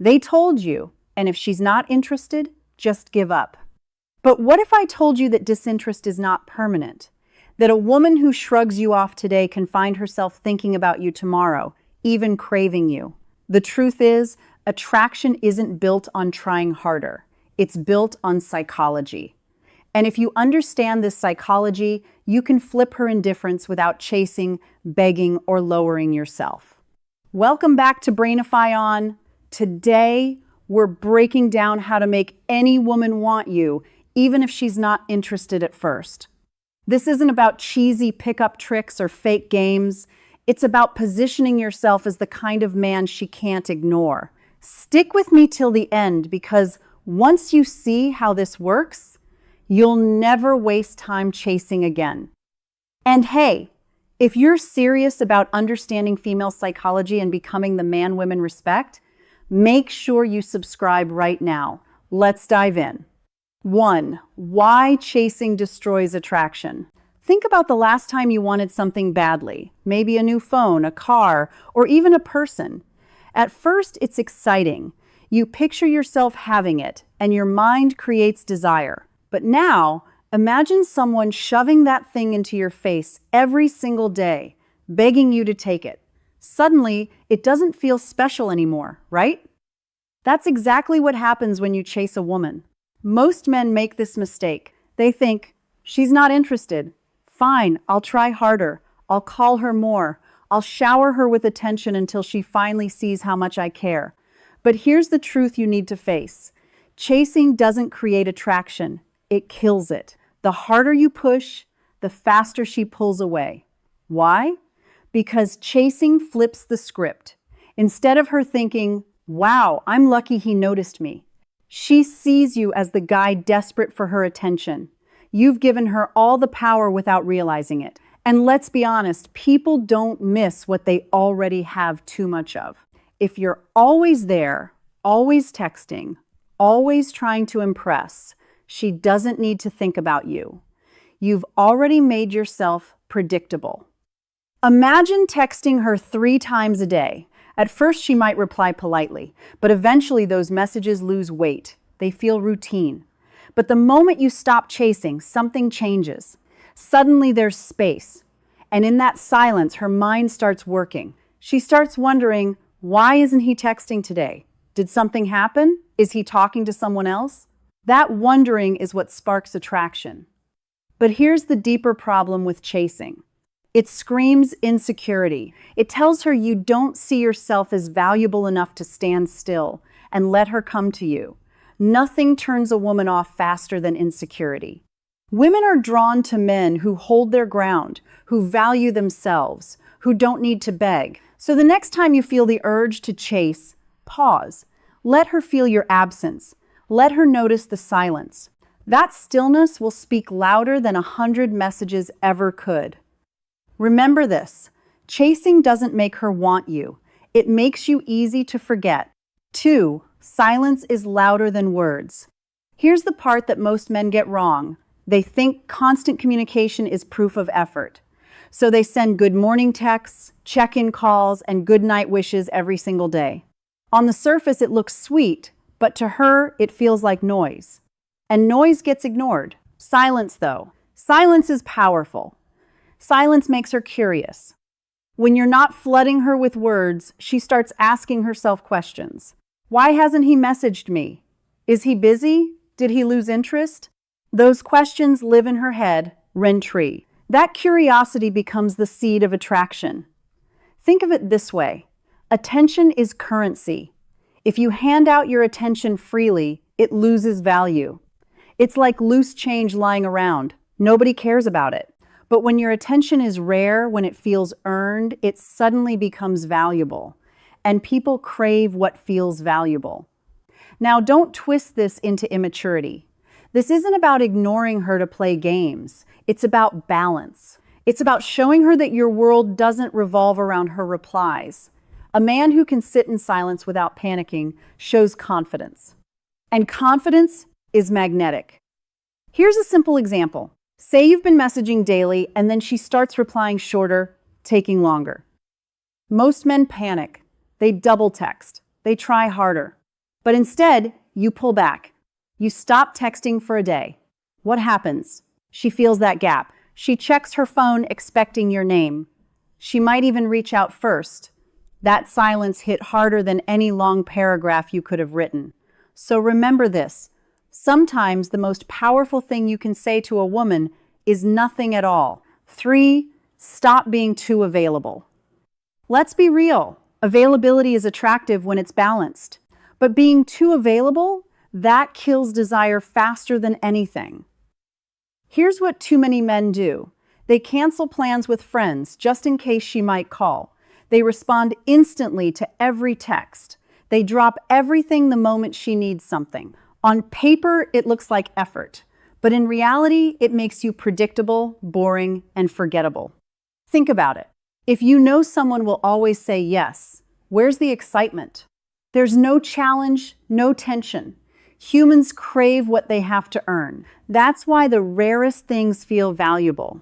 They told you, and if she's not interested, just give up. But what if I told you that disinterest is not permanent? That a woman who shrugs you off today can find herself thinking about you tomorrow, even craving you. The truth is, attraction isn't built on trying harder. It's built on psychology. And if you understand this psychology, you can flip her indifference without chasing, begging, or lowering yourself. Welcome back to Brainify On. Today, we're breaking down how to make any woman want you, even if she's not interested at first. This isn't about cheesy pickup tricks or fake games. It's about positioning yourself as the kind of man she can't ignore. Stick with me till the end, because once you see how this works, you'll never waste time chasing again. And hey, if you're serious about understanding female psychology and becoming the man women respect, make sure you subscribe right now. Let's dive in. 1. Why chasing destroys attraction. Think about the last time you wanted something badly, maybe a new phone, a car, or even a person. At first, it's exciting. You picture yourself having it, and your mind creates desire. But now, imagine someone shoving that thing into your face every single day, begging you to take it. Suddenly, it doesn't feel special anymore, right? That's exactly what happens when you chase a woman. Most men make this mistake. They think, she's not interested. Fine, I'll try harder. I'll call her more. I'll shower her with attention until she finally sees how much I care. But here's the truth you need to face. Chasing doesn't create attraction. It kills it. The harder you push, the faster she pulls away. Why? Because chasing flips the script. Instead of her thinking, wow, I'm lucky he noticed me, she sees you as the guy desperate for her attention. You've given her all the power without realizing it. And let's be honest, people don't miss what they already have too much of. If you're always there, always texting, always trying to impress, she doesn't need to think about you. You've already made yourself predictable. Imagine texting her 3 times a day. At first, she might reply politely, but eventually those messages lose weight. They feel routine. But the moment you stop chasing, something changes. Suddenly there's space. And in that silence, her mind starts working. She starts wondering, why isn't he texting today? Did something happen? Is he talking to someone else? That wondering is what sparks attraction. But here's the deeper problem with chasing. It screams insecurity. It tells her you don't see yourself as valuable enough to stand still and let her come to you. Nothing turns a woman off faster than insecurity. Women are drawn to men who hold their ground, who value themselves, who don't need to beg. So the next time you feel the urge to chase, pause. Let her feel your absence. Let her notice the silence. That stillness will speak louder than 100 messages ever could. Remember this, chasing doesn't make her want you. It makes you easy to forget. 2, silence is louder than words. Here's the part that most men get wrong. They think constant communication is proof of effort. So they send good morning texts, check-in calls, and good night wishes every single day. On the surface, it looks sweet, but to her, it feels like noise. And noise gets ignored. Silence, though. Silence is powerful. Silence makes her curious. When you're not flooding her with words, she starts asking herself questions. Why hasn't he messaged me? Is he busy? Did he lose interest? Those questions live in her head, rent-free. That curiosity becomes the seed of attraction. Think of it this way. Attention is currency. If you hand out your attention freely, it loses value. It's like loose change lying around. Nobody cares about it. But when your attention is rare, when it feels earned, it suddenly becomes valuable. And people crave what feels valuable. Now, don't twist this into immaturity. This isn't about ignoring her to play games. It's about balance. It's about showing her that your world doesn't revolve around her replies. A man who can sit in silence without panicking shows confidence. And confidence is magnetic. Here's a simple example. Say you've been messaging daily and then she starts replying shorter, taking longer. Most men panic. They double text. They try harder. But instead, you pull back. You stop texting for a day. What happens? She feels that gap. She checks her phone expecting your name. She might even reach out first. That silence hit harder than any long paragraph you could have written. So remember this. Sometimes the most powerful thing you can say to a woman is nothing at all. 3, stop being too available. Let's be real. Availability is attractive when it's balanced. But being too available, that kills desire faster than anything. Here's what too many men do. They cancel plans with friends just in case she might call. They respond instantly to every text. They drop everything the moment she needs something. On paper, it looks like effort, but in reality, it makes you predictable, boring, and forgettable. Think about it. If you know someone will always say yes, where's the excitement? There's no challenge, no tension. Humans crave what they have to earn. That's why the rarest things feel valuable.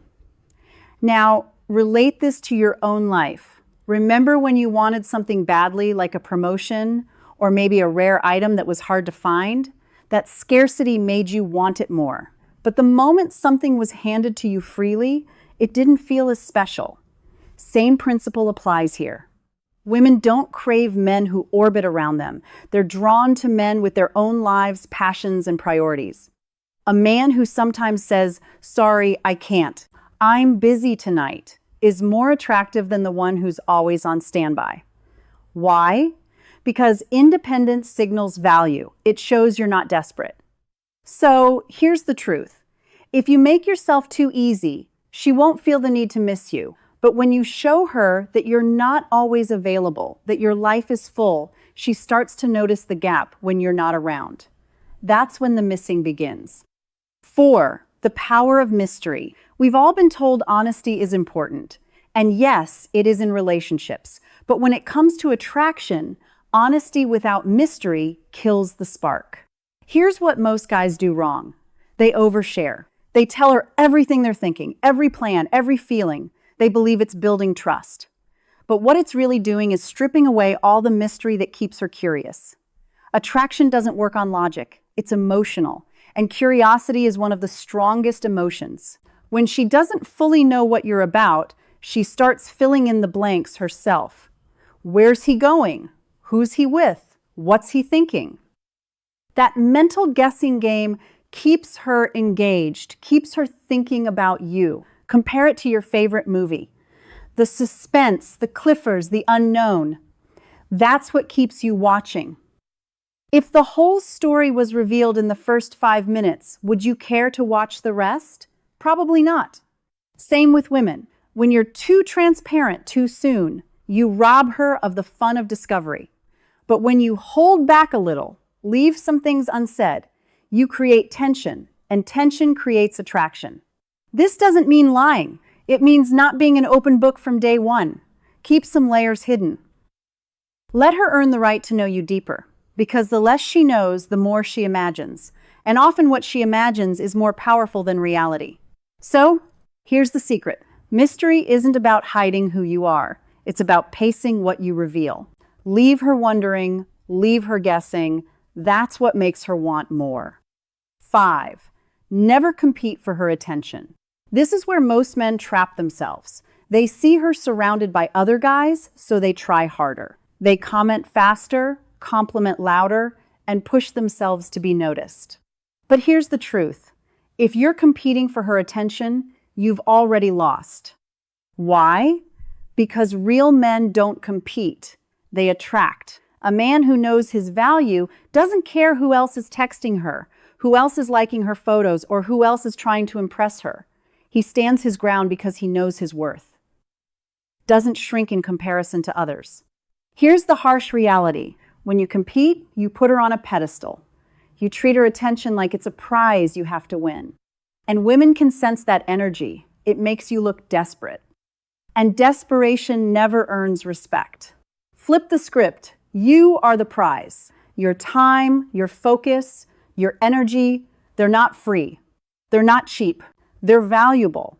Now, relate this to your own life. Remember when you wanted something badly, like a promotion, or maybe a rare item that was hard to find? That scarcity made you want it more. But the moment something was handed to you freely, it didn't feel as special. Same principle applies here. Women don't crave men who orbit around them. They're drawn to men with their own lives, passions, and priorities. A man who sometimes says, "Sorry, I can't. I'm busy tonight," is more attractive than the one who's always on standby. Why? Because independence signals value. It shows you're not desperate. So here's the truth. If you make yourself too easy, she won't feel the need to miss you. But when you show her that you're not always available, that your life is full, she starts to notice the gap when you're not around. That's when the missing begins. 4, the power of mystery. We've all been told honesty is important. And yes, it is in relationships. But when it comes to attraction, honesty without mystery kills the spark. Here's what most guys do wrong. They overshare. They tell her everything they're thinking, every plan, every feeling. They believe it's building trust. But what it's really doing is stripping away all the mystery that keeps her curious. Attraction doesn't work on logic. It's emotional. And curiosity is one of the strongest emotions. When she doesn't fully know what you're about, she starts filling in the blanks herself. Where's he going? Who's he with? What's he thinking? That mental guessing game keeps her engaged, keeps her thinking about you. Compare it to your favorite movie. The suspense, the cliffers, the unknown. That's what keeps you watching. If the whole story was revealed in the first 5 minutes, would you care to watch the rest? Probably not. Same with women. When you're too transparent too soon, you rob her of the fun of discovery. But when you hold back a little, leave some things unsaid, you create tension, and tension creates attraction. This doesn't mean lying. It means not being an open book from day one. Keep some layers hidden. Let her earn the right to know you deeper, because the less she knows, the more she imagines. And often what she imagines is more powerful than reality. So, here's the secret. Mystery isn't about hiding who you are. It's about pacing what you reveal. Leave her wondering, leave her guessing. That's what makes her want more. 5, never compete for her attention. This is where most men trap themselves. They see her surrounded by other guys, so they try harder. They comment faster, compliment louder, and push themselves to be noticed. But here's the truth. If you're competing for her attention, you've already lost. Why? Because real men don't compete. They attract. A man who knows his value doesn't care who else is texting her, who else is liking her photos, or who else is trying to impress her. He stands his ground because he knows his worth. Doesn't shrink in comparison to others. Here's the harsh reality. When you compete, you put her on a pedestal. You treat her attention like it's a prize you have to win. And women can sense that energy. It makes you look desperate. And desperation never earns respect. Flip the script. You are the prize. Your time, your focus, your energy, they're not free. They're not cheap. They're valuable.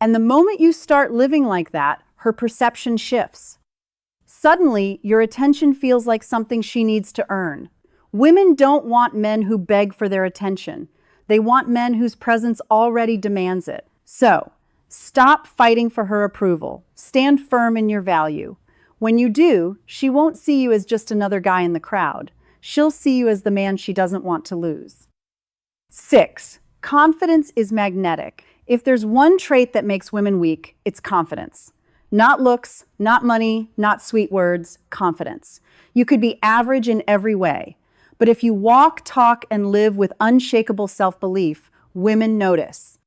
And the moment you start living like that, her perception shifts. Suddenly, your attention feels like something she needs to earn. Women don't want men who beg for their attention. They want men whose presence already demands it. So, stop fighting for her approval. Stand firm in your value. When you do, she won't see you as just another guy in the crowd. She'll see you as the man she doesn't want to lose. 6. Confidence is magnetic. If there's one trait that makes women weak, it's confidence. Not looks, not money, not sweet words, confidence. You could be average in every way, but if you walk, talk, and live with unshakable self-belief, women notice.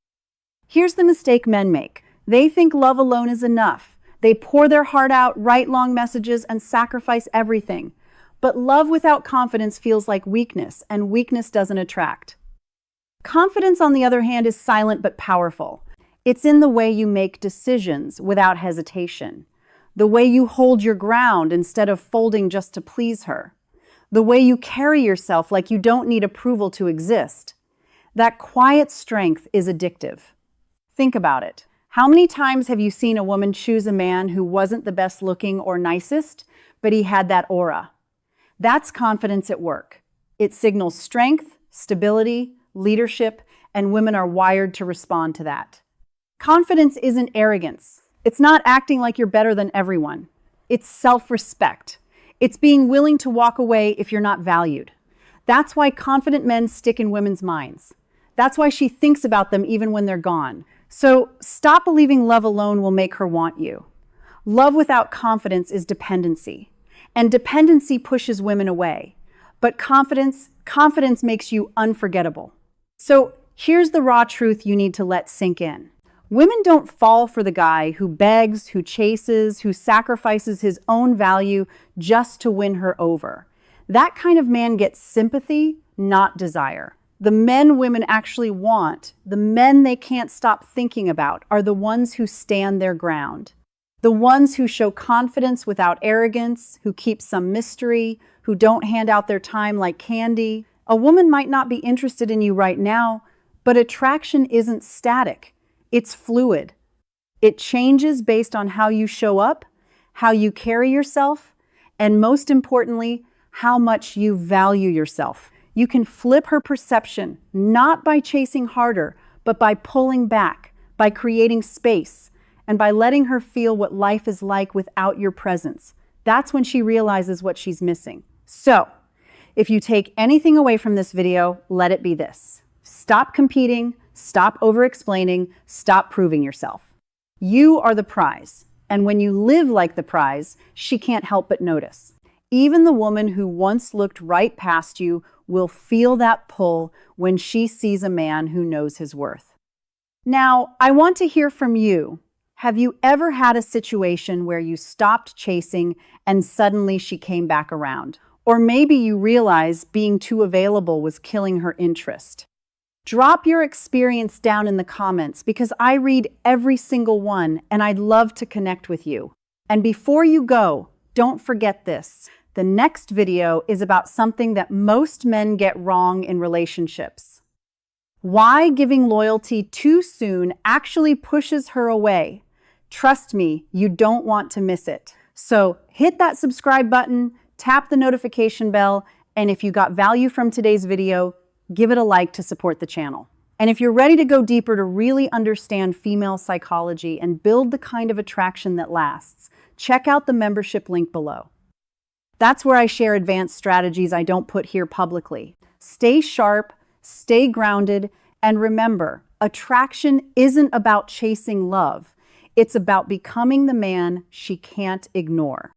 Here's the mistake men make. They think love alone is enough. They pour their heart out, write long messages, and sacrifice everything. But love without confidence feels like weakness, and weakness doesn't attract. Confidence, on the other hand, is silent but powerful. It's in the way you make decisions without hesitation, the way you hold your ground instead of folding just to please her, the way you carry yourself like you don't need approval to exist. That quiet strength is addictive. Think about it. How many times have you seen a woman choose a man who wasn't the best looking or nicest, but he had that aura? That's confidence at work. It signals strength, stability, leadership, and women are wired to respond to that. Confidence isn't arrogance. It's not acting like you're better than everyone. It's self-respect. It's being willing to walk away if you're not valued. That's why confident men stick in women's minds. That's why she thinks about them even when they're gone. So stop believing love alone will make her want you. Love without confidence is dependency. And dependency pushes women away. But confidence makes you unforgettable. So here's the raw truth you need to let sink in. Women don't fall for the guy who begs, who chases, who sacrifices his own value just to win her over. That kind of man gets sympathy, not desire. The men women actually want, the men they can't stop thinking about, are the ones who stand their ground. The ones who show confidence without arrogance, who keep some mystery, who don't hand out their time like candy. A woman might not be interested in you right now, but attraction isn't static. It's fluid. It changes based on how you show up, how you carry yourself, and most importantly, how much you value yourself. You can flip her perception, not by chasing harder, but by pulling back, by creating space, and by letting her feel what life is like without your presence. That's when she realizes what she's missing. So, if you take anything away from this video, let it be this. Stop competing, stop over-explaining, stop proving yourself. You are the prize, and when you live like the prize, she can't help but notice. Even the woman who once looked right past you will feel that pull when she sees a man who knows his worth. Now, I want to hear from you. Have you ever had a situation where you stopped chasing and suddenly she came back around? Or maybe you realized being too available was killing her interest. Drop your experience down in the comments because I read every single one and I'd love to connect with you. And before you go, don't forget this. The next video is about something that most men get wrong in relationships. Why giving loyalty too soon actually pushes her away. Trust me, you don't want to miss it. So hit that subscribe button, tap the notification bell, and if you got value from today's video, give it a like to support the channel. And if you're ready to go deeper to really understand female psychology and build the kind of attraction that lasts, check out the membership link below. That's where I share advanced strategies I don't put here publicly. Stay sharp, stay grounded, and remember, attraction isn't about chasing love. It's about becoming the man she can't ignore.